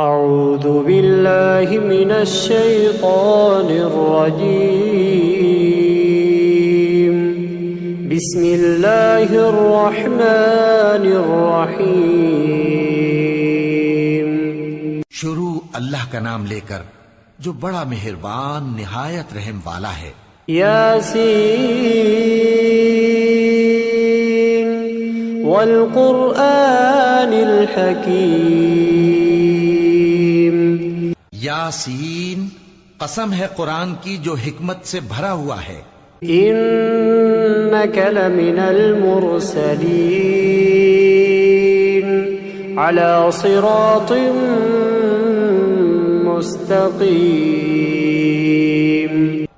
أعوذ بالله من الشيطان الرجيم بسم الله الرحمن الرحيم شروع اللہ کا نام لے کر جو بڑا مہربان نہایت رحم والا ہے۔ یاسین والقرآن الحکیم، یاسین قسم ہے قرآن کی جو حکمت سے بھرا ہوا ہے۔ انک لمن المرسلین علی صراط مستقیم۔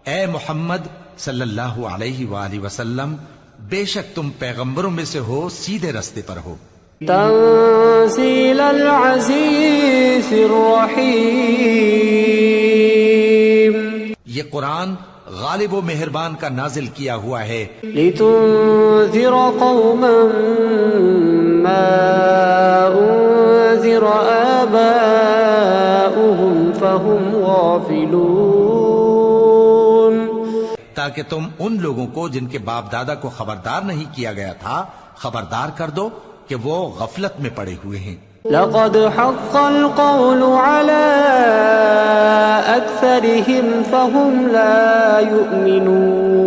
اے محمد صلی اللہ علیہ وآلہ وسلم، بے شک تم پیغمبروں میں سے ہو، سیدھے رستے پر ہو۔ تنزیل العزیز الرحیم، یہ قرآن غالب و مہربان کا نازل کیا ہوا ہے۔ لتنذر قوما ما انذر آباؤهم فهم غافلون، تاکہ تم ان لوگوں کو جن کے باپ دادا کو خبردار نہیں کیا گیا تھا خبردار کر دو کہ وہ غفلت میں پڑے ہوئے ہیں۔ لقد حق القول على أكثرهم فهم لا يؤمنون۔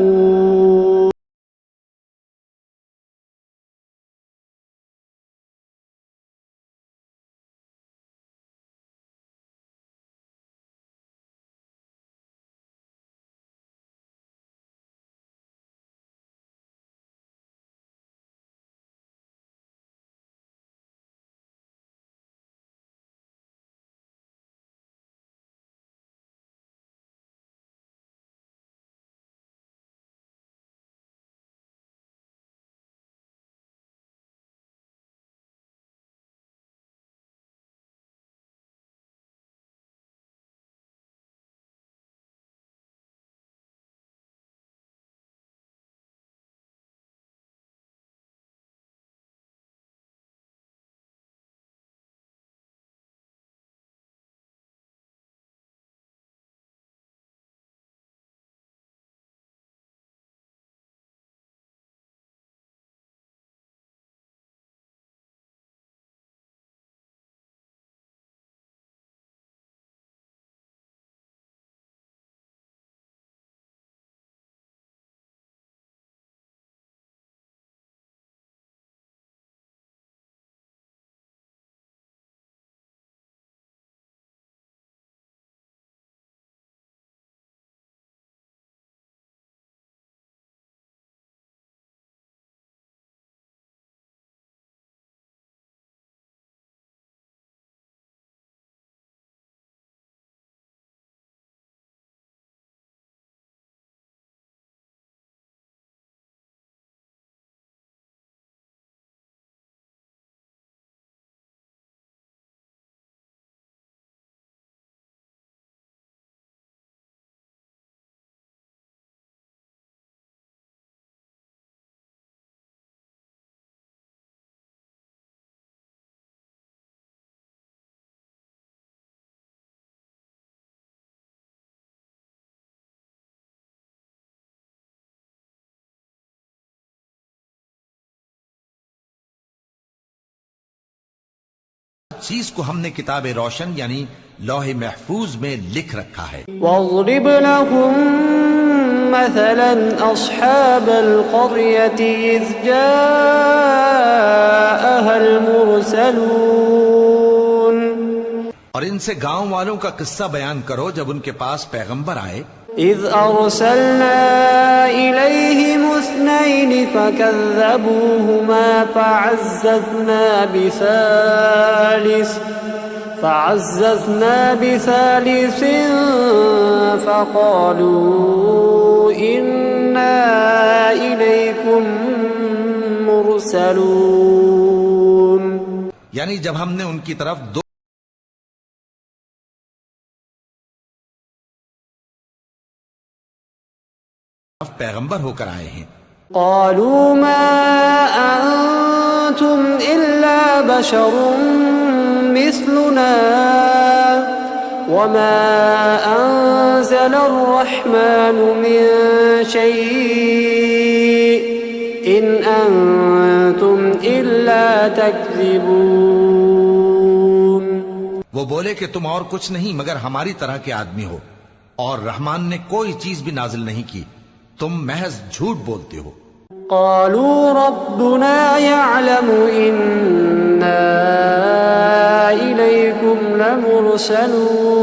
چیز کو ہم نے کتاب روشن یعنی لوح محفوظ میں لکھ رکھا ہے۔ واضرب لهم مثلا أصحاب القرية إذ جاءها المرسلون، اور ان سے گاؤں والوں کا قصہ بیان کرو جب ان کے پاس پیغمبر آئے۔ إذ أرسلنا إليهم اثنين فكذبوهما فعززنا بثالث فقالوا إنا إليكم مرسلون، یعنی جب ہم نے ان کی طرف دو پیغمبر ہو کر آئے ہیں۔ قالوا ما أنتم إلا بشر مثلنا وما أنزل الرحمن من شيء إن أنتم إلا تكذبون. وہ بولے کہ تم اور کچھ نہیں مگر ہماری طرح کے آدمی ہو، اور رحمان نے کوئی چیز بھی نازل نہیں کی، تم محض جھوٹ بولتے ہو. قالوا ربنا يعلم إنا إليكم لمرسلون.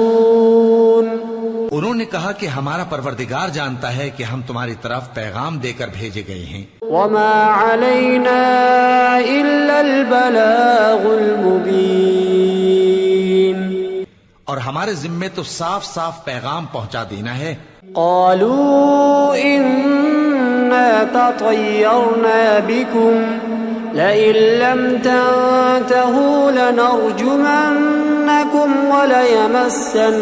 انہوں نے کہا کہ ہمارا پروردگار جانتا ہے کہ ہم تمہاری طرف پیغام دے کر بھیجے گئے ہیں. وما علينا إلا البلاغ المبين. اور ہمارے ذمے تو صاف صاف پیغام پہنچا دینا ہے. قالوا إنا تطيرنا بكم لئن لم تنتهوا لنرجمنكم وليمسنكم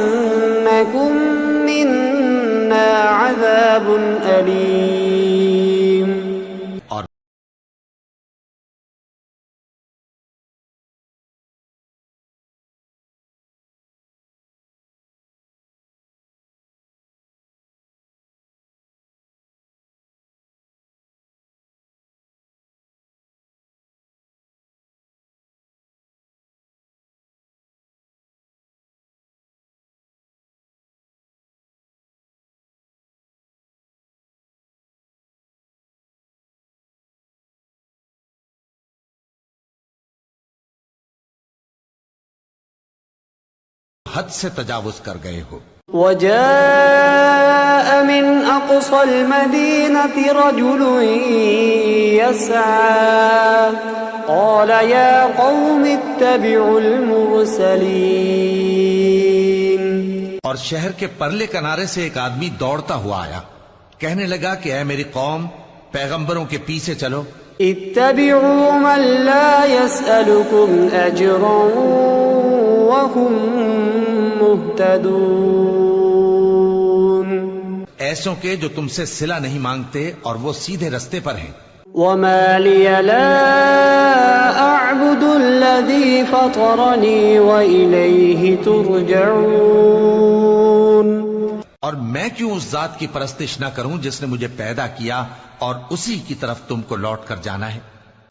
منا عذاب أليم. اور حد سے تجاوز کر گئے ہو. وجاء من أقصى المدينة رجل يسعى قال يا قوم اتبعوا المرسلين. اور شہر کے پرلے کنارے سے ایک آدمی دوڑتا ہوا آیا، کہنے لگا کہ اے میری قوم، پیغمبروں کے پیچھے چلو. اتبعوا من لا يسألكم أجرا وهم مهتدون. ایسوں کے جو تم سے صلہ نہیں مانگتے اور وہ سیدھے رستے پر ہیں. وما لي لا أعبد الذي فطرني وإليه ترجعون. اور میں کیوں اس ذات کی پرستش نہ کروں جس نے مجھے پیدا کیا اور اسی کی طرف تم کو لوٹ کر جانا ہے.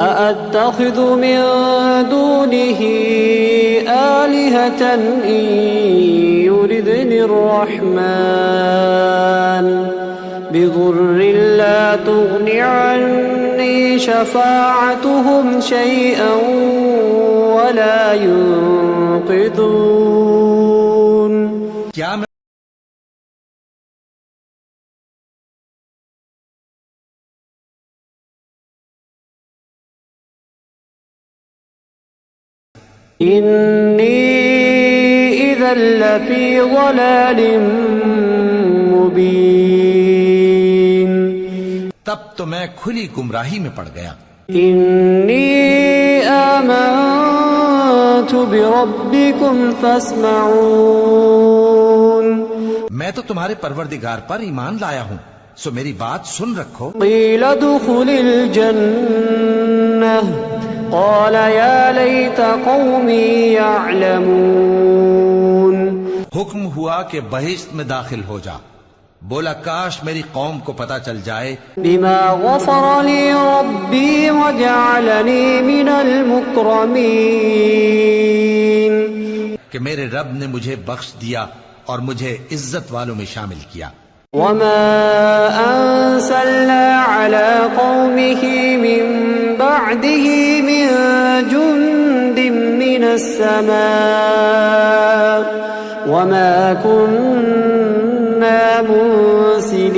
أأتخذ من دونه آلهة إن يردني الرحمن بضر لا تغن عني شفاعتهم شيئا ولا ينقذون. کیا میں إني إذا لفي ضلال مبين. تب تو میں کھلی گمراہی میں پڑ گیا. إني آمنت بربكم فاسمعون. میں تو تمہارے پروردگار پر ایمان لایا ہوں، سو میری بات سن رکھو. قيل ادخل الجنة قال يا ليت قومي يعلمون. حکم ہوا کہ بہشت میں داخل ہو جا. بولا کاش میری قوم کو پتا چل جائے بما غفر لي ربي وجعلني من المكرمين. کہ میرے رب نے مجھے بخش دیا اور مجھے عزت والوں میں شامل کیا. وما أنزلنا على قومه من بعده من جند من السماء وما كنا منزلين.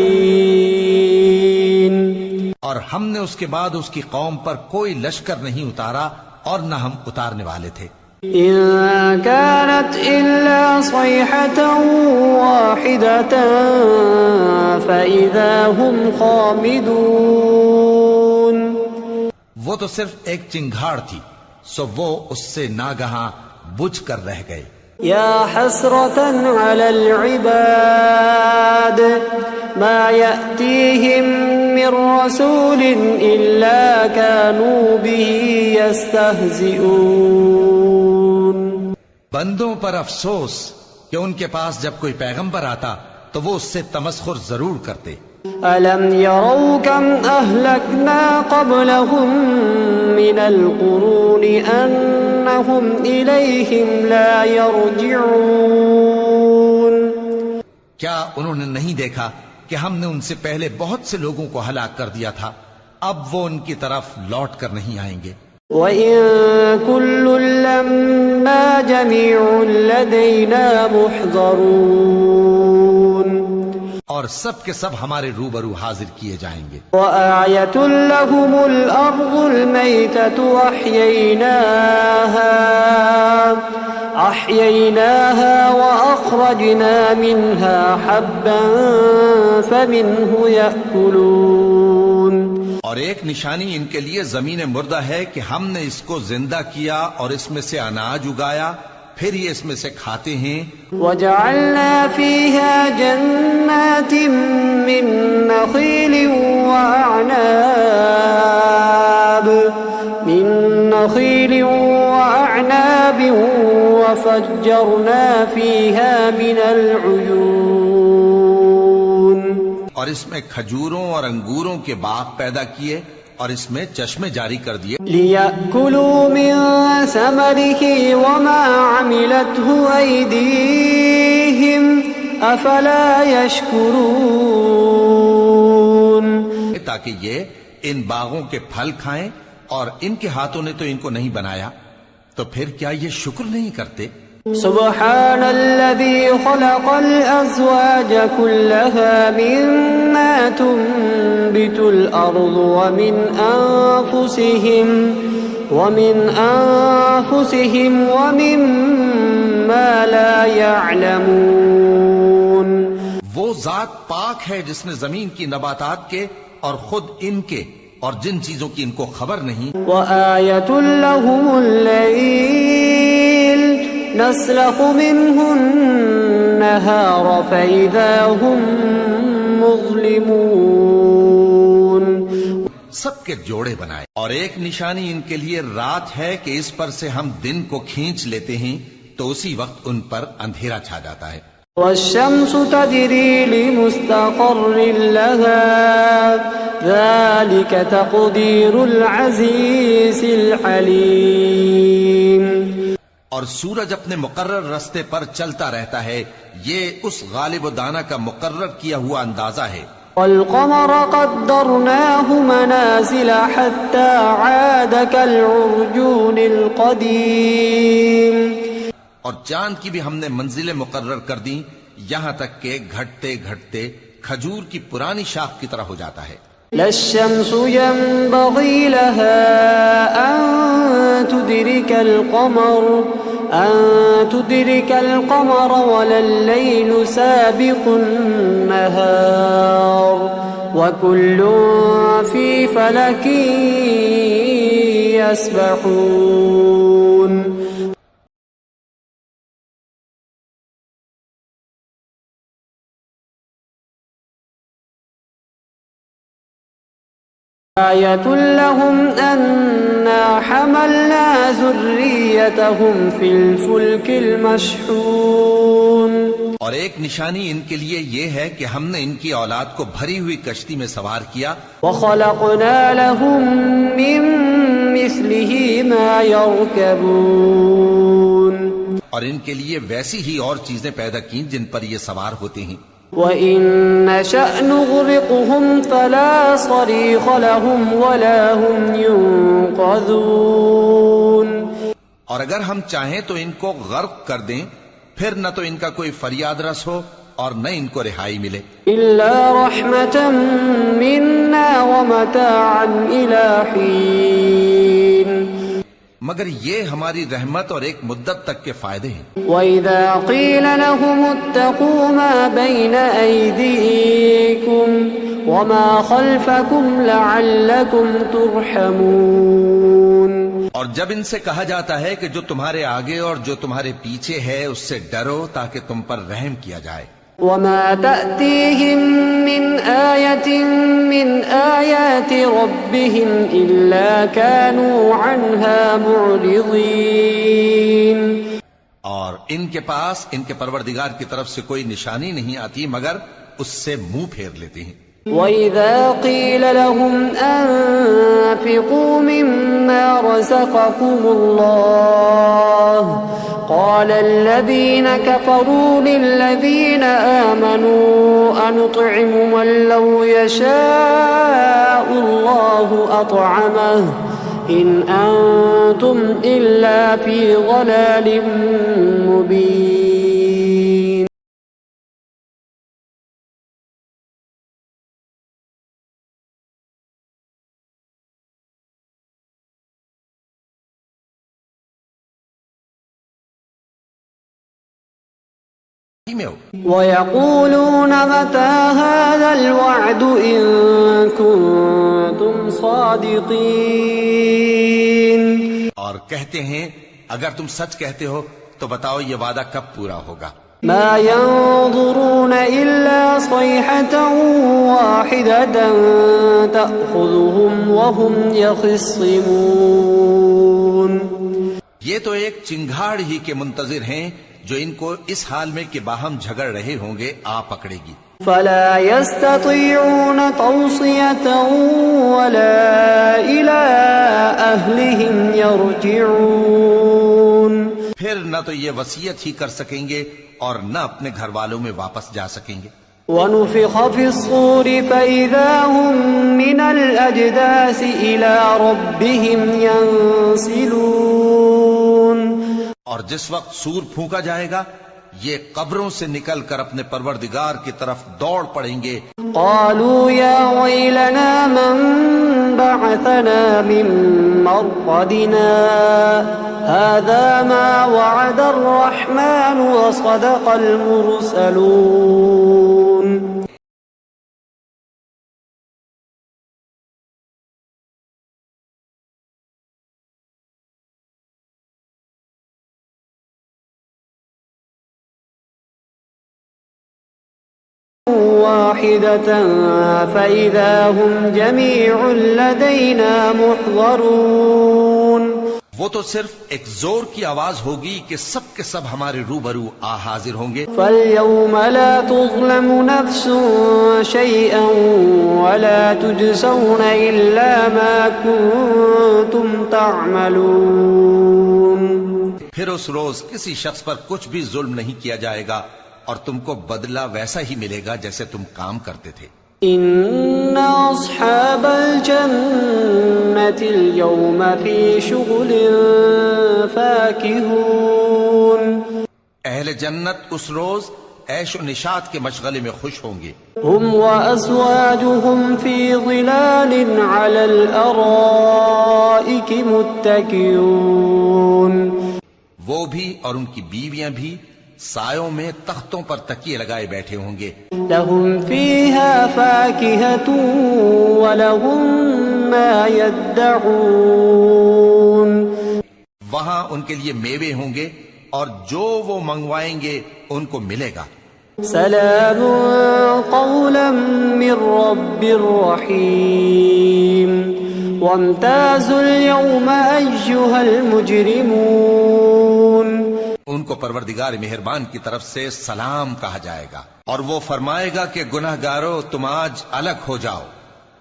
اور ہم نے اس کے بعد اس کی قوم پر کوئی لشکر نہیں اتارا اور نہ ہم اتارنے والے تھے. إن كانت إلا صيحة واحدة فإذا هم خامدون. وہ تو صرف ایک چنگھاڑ تھی، سو وہ اس سے ناگہاں بجھ کر رہ گئے. يا حسرة على العباد ما يأتيهم من رسول إلا كانوا به يستهزئون. بندوں پر افسوس کہ ان کے پاس جب کوئی پیغمبر آتا تو وہ اس سے تمسخر ضرور کرتے. أَلَمْ يَرَوْا كَمْ أَهْلَكْنَا قَبْلَهُمْ مِنَ الْقُرُونِ أَنَّهُمْ إِلَيْهِمْ لَا يَرْجِعُونَ. کیا انہوں نے نہیں دیکھا کہ ہم نے ان سے پہلے بہت سے لوگوں کو ہلاک کر دیا تھا، اب وہ ان کی طرف لوٹ کر نہیں آئیں گے. وَإِن كُلٌّ لَّمَّا جَمِيعٌ لَّدَيْنَا مُحْضَرُونَ. اور سب کے سب ہمارے روبرو حاضر کیے جائیں گے. وَآيَةٌ لَّهُمُ الْأَرْضُ الْمَيْتَةُ أَحْيَيْنَاهَا وَأَخْرَجْنَا مِنْهَا حَبًّا فَمِنْهُ يَأْكُلُونَ. اور ایک نشانی ان کے لیے زمین مردہ ہے کہ ہم نے اس کو زندہ کیا اور اس میں سے اناج اگایا، پھر یہ اس میں سے کھاتے ہیں. وَجَعَلْنَا فِيهَا جَنَّاتٍ مِّن نَّخِيلٍ وَأَعْنَابٍ وَفَجَّرْنَا فِيهَا مِنَ الْعُيُونِ. اور اس میں کھجوروں اور انگوروں کے باغ پیدا کیے اور اس میں چشمے جاری کر دیے. لِيَأْكُلُوا مِن ثَمَرِهِ وَمَا عَمِلَتْهُ أَيْدِيهِمْ أَفَلَا يَشْكُرُونَ. تاکہ یہ ان باغوں کے پھل کھائیں، اور ان کے ہاتھوں نے تو ان کو نہیں بنایا، تو پھر کیا یہ شکر نہیں کرتے؟ سبحان الذي خلق الأزواج كلها مما تنبت الأرض ومن أنفسهم ومما لا يعلمون. وہ ذات پاک ہے جس نے زمین کی نباتات کے اور خود ان کے اور جن چیزوں کی ان کو خبر نہیں. وآية لهم الليل نسلخ منه النهار فإذا هم مظلمون. سب کے جوڑے بنائے، اور ایک نشانی ان کے لیے رات ہے کہ اس پر سے ہم دن کو کھینچ لیتے ہیں تو اسی وقت ان پر اندھیرا چھا جاتا ہے. والشمس تجري لمستقر لها ذلك تقدير العزيز العليم. اور سورج اپنے مقرر راستے پر چلتا رہتا ہے، یہ اس غالب و دانا کا مقرر کیا ہوا اندازہ ہے. والقمر قدرناه منازل حتى عاد كالعرجون القديم. اور چاند کی بھی ہم نے منزلیں مقرر کر دیں، یہاں تک کہ گھٹتے گھٹتے کھجور کی پرانی شاخ کی طرح ہو جاتا ہے. لا الشمس ينبغي لها أن تدرك القمر ولا الليل سابق النهار وكل في فلك يسبحون. آية لهم أنا حملنا ذريتهم في الفلك المشحون. اور ایک نشانی ان کے لیے یہ ہے کہ ہم نے ان کی اولاد کو بھری ہوئی کشتی میں سوار کیا. وخلقنا لهم من مثله ما يركبون. اور ان کے لیے ویسی ہی اور چیزیں پیدا کی جن پر یہ سوار ہوتے ہیں. وَإِن نَّشَأْ نُغْرِقْهُمْ فَلَا صَرِيخَ لَهُمْ وَلَا هُمْ يُنقَذُونَ. اور اگر ہم چاہیں تو ان کو غرق کر دیں، پھر نہ تو ان کا کوئی فریاد رس ہو اور نہ ان کو رہائی ملے. إِلَّا رَحْمَةً مِنَّا وَمَتَاعًا إِلَى حِينٍ. مگر یہ ہماری رحمت اور ایک مدت تک کے فائدے ہیں. وَإِذَا قِيلَ لَهُمُ اتَّقُوا مَا بَيْنَ أَيْدِيكُمْ وَمَا خَلْفَكُمْ لَعَلَّكُمْ تُرْحَمُونَ. اور جب ان سے کہا جاتا ہے کہ جو تمہارے آگے اور جو تمہارے پیچھے ہے اس سے ڈرو تاکہ تم پر رحم کیا جائے. وَمَا تَأْتِيهِم مِّنْ آيَةٍ مِّنْ آيَاتِ رَبِّهِمْ إِلَّا كَانُوا عَنْهَا مُعْرِضِينَ. اور ان کے پاس ان کے پروردگار کی طرف سے کوئی نشانی نہیں آتی مگر اس سے منہ پھیر لیتے ہیں۔ وَإِذَا قِيلَ لَهُمْ أَنفِقُوا مِمَّا رَزَقَكُمُ اللَّهُ قَالَ الَّذِينَ كَفَرُوا لِلَّذِينَ آمَنُوا أَنُطْعِمُ مَن لَّوْ يَشَاءُ اللَّهُ أَطْعَمَهُ إِنْ أَنتُمْ إِلَّا فِي ضَلَالٍ مُّبِينٍ۔ وَيَقُولُونَ مَتَى هَذَا الْوَعْدُ إِن كُنتُمْ صَادِقِينَ۔ اور کہتے ہیں اگر تم سچ کہتے ہو تو بتاؤ یہ وعدہ کب پورا ہوگا؟ ما ينظرون إلا صيحة واحدة تأخذهم وهم يخصمون۔ یہ تو ایک چنگھاڑ ہی کے منتظر ہیں جو ان کو اس حال میں کہ باہم جھگڑ رہے ہوں گے آ پکڑے گی۔ فلا يستطيعون توصية ولا إلى أهلهم يرجعون۔ پھر نہ تو یہ وصیت ہی کر سکیں گے اور نہ اپنے گھر والوں میں واپس جا سکیں گے۔ ونفخ في الصور فإذا هم من الأجداث إلى ربهم ينسلون۔ اور جس وقت سور پھونکا جائے گا یہ قبروں سے نکل کر اپنے پروردگار کی طرف دوڑ پڑیں گے۔ قالوا يا ويلنا من بعثنا من مرقدنا هذا ما وعد الرحمن وصدق المرسلون۔ واحدة فإذا هم جميع لدينا محضرون۔ وہ تو صرف ایک زور کی آواز ہوگی کہ سب کے سب ہمارے روبرو آ حاضر ہوں گے۔ فاليوم لا تظلم نفس شيئا ولا تجزون إلا ما كنتم تعملون۔ پھر اس روز کسی شخص پر کچھ بھی ظلم نہیں کیا جائے گا اور تم کو بدلہ ویسا ہی ملے گا جیسے تم کام کرتے تھے۔ ان اصحاب الجنة اليوم في شغل فاكهون۔ اہل جنت اس روز عیش و نشاط کے مشغلے میں خوش ہوں گے۔ هم وازواجهم في ظلال على الارائك متكئون۔ وہ بھی اور ان کی بیویاں بھی سایوں میں تختوں پر تکیے لگائے بیٹھے ہوں گے۔ لهم فيها فاكهة ولهم ما يدعون۔ وہاں ان کے لیے میوے ہوں گے اور جو وہ منگوائیں گے ان کو ملے گا۔ سلام قولا من رب رحيم وامتازوا اليوم أيها المجرمون۔ ان کو پروردگار مہربان کی طرف سے سلام کہا جائے گا اور وہ فرمائے گا کہ گناہ گارو تم آج الگ ہو جاؤ۔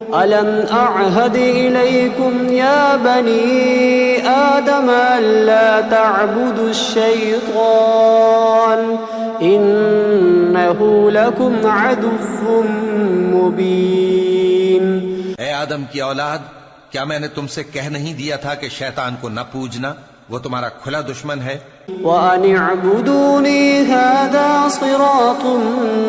ألم أعهد إليكم يا بني آدم ألا تعبدوا الشيطان إنه لكم عدو مبين۔ اے آدم کی اولاد کیا میں نے تم سے کہہ نہیں دیا تھا کہ شیطان کو نہ پوجنا، وہ تمہارا کھلا دشمن ہے۔ وَأَنِ اعْبُدُونِي هَذَا صِرَاطٌ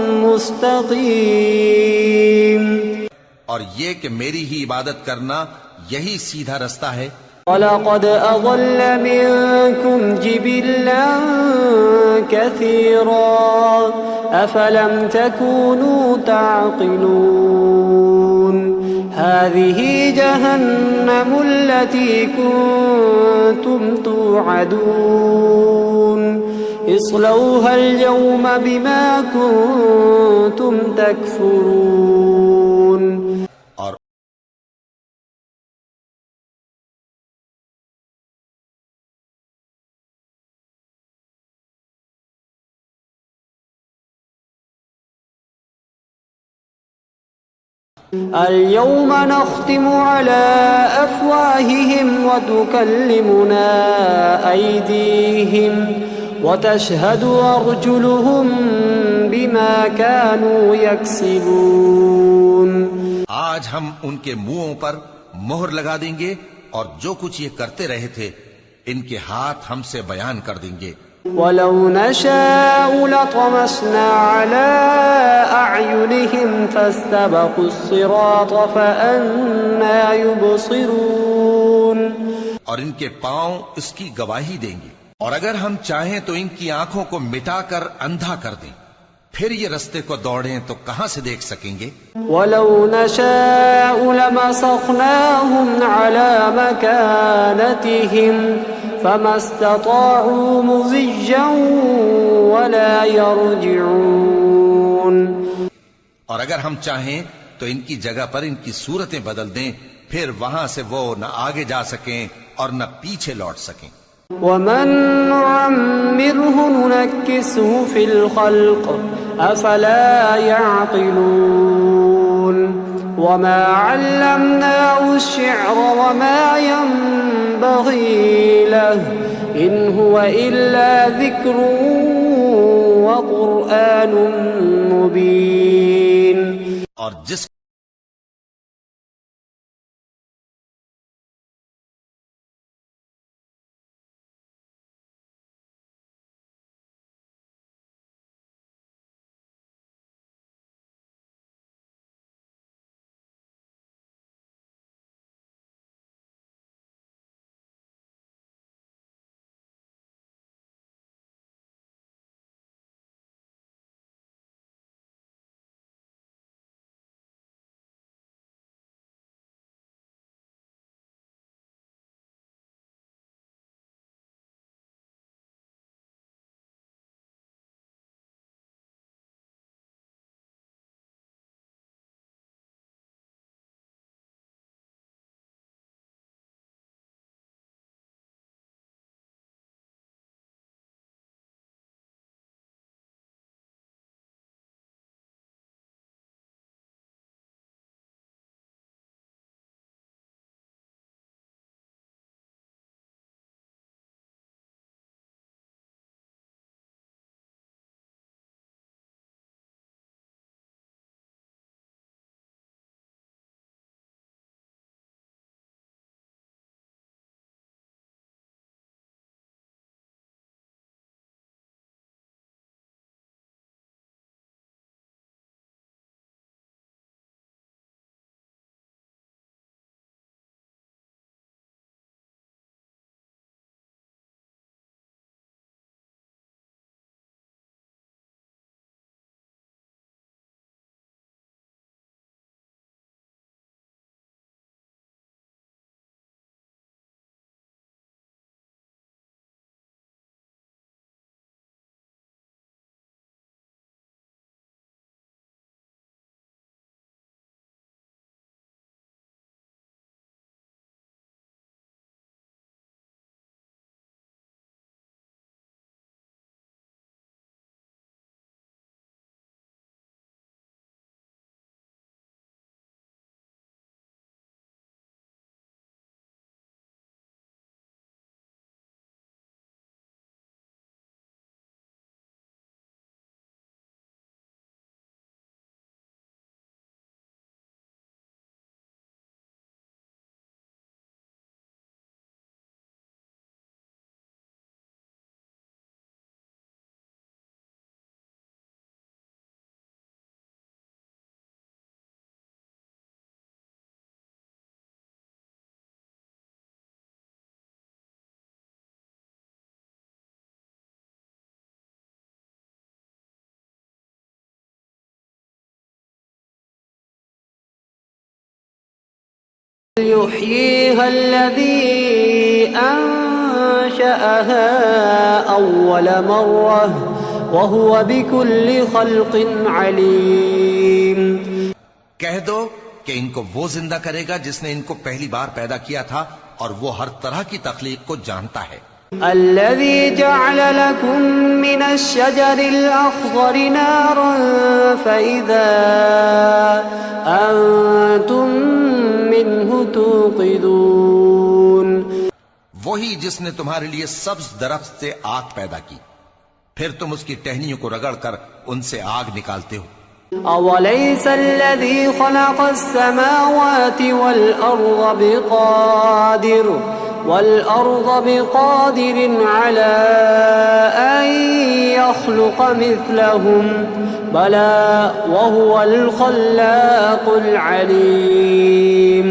مُسْتَقِيمٌ۔ اور یہ کہ میری ہی عبادت کرنا یہی سیدھا رستہ ہے۔ وَلَقَدْ أَضَلَّ مِنكُمْ جِبِلًّا كَثِيرًا أَفَلَمْ تَكُونُوا تَعْقِلُونَ۔ هَذِهِ جَهَنَّمُ الَّتِي كُنتُمْ تُوعَدُونَ اصْلَوْهَا الْيَوْمَ بِمَا كُنتُمْ تَكْفُرُونَ۔ اليوم نختم على أفواههم وتكلمنا أيديهم وتشهد أرجلهم بما كانوا يكسبون. آج ہم ان کے منہوں پر مہر لگا دیں گے اور جو کچھ یہ کرتے رہے تھے ان کے ہاتھ ہم سے بیان کر دیں گے. وَلَوْ نَشَاءُ لَطَمَسْنَا عَلَىٰ أَعْيُنِهِمْ فَاسْتَبَقُوا الصِّرَاطَ فَأَنَّىٰ يُبْصِرُونَ. اور ان کے پاؤں اس کی گواہی دیں گے، اور اگر ہم چاہیں تو ان کی آنکھوں کو مٹا کر اندھا کر دیں، پھر یہ رستے کو دوڑیں تو کہاں سے دیکھ سکیں گے. وَلَوْ نَشَاءُ لَمَسَخْنَاهُمْ عَلَىٰ مَكَانَتِهِمْ فَمَا اسْتَطَاعُوا مُضِيًّا وَلَا يَرْجِعُونَ. اور اگر ہم چاہیں تو ان کی جگہ پر ان کی صورتیں بدل دیں، پھر وہاں سے وہ نہ آگے جا سکیں اور نہ پیچھے لوٹ سکیں. وَمَن نُّعَمِّرْهُ نُنَكِّسْهُ فِي الْخَلْقِ أَفَلَا يَعْقِلُونَ. وَمَا عَلَّمْنَاهُ الشِّعْرَ وَمَا يَنبَغِي لَهُ إِنْ هُوَ إِلَّا ذِكْرٌ وَقُرْآنٌ مُبِينٌ. اور جس يحييها الذي أنشأها أول مرة وهو بكل خلق عليم. کہہ دو کہ ان کو وہ زندہ کرے گا جس نے ان کو پہلی بار پیدا کیا تھا اور وہ ہر طرح کی تخلیق کو جانتا ہے. الذي جعل لكم من الشجر الأخضر نارا فإذا أنتم منه توقدون. وہی جس نے تمہارے لیے سبز درخت سے آگ پیدا کی، پھر تم اس کی ٹہنیوں کو رگڑ کر ان سے آگ نکالتے ہو. أوليس الذي خلق السماوات والأرض بقادر على أن يخلق مثلهم بلى وهو الخلاق العليم.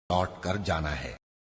لوٹ کر جانا ہے.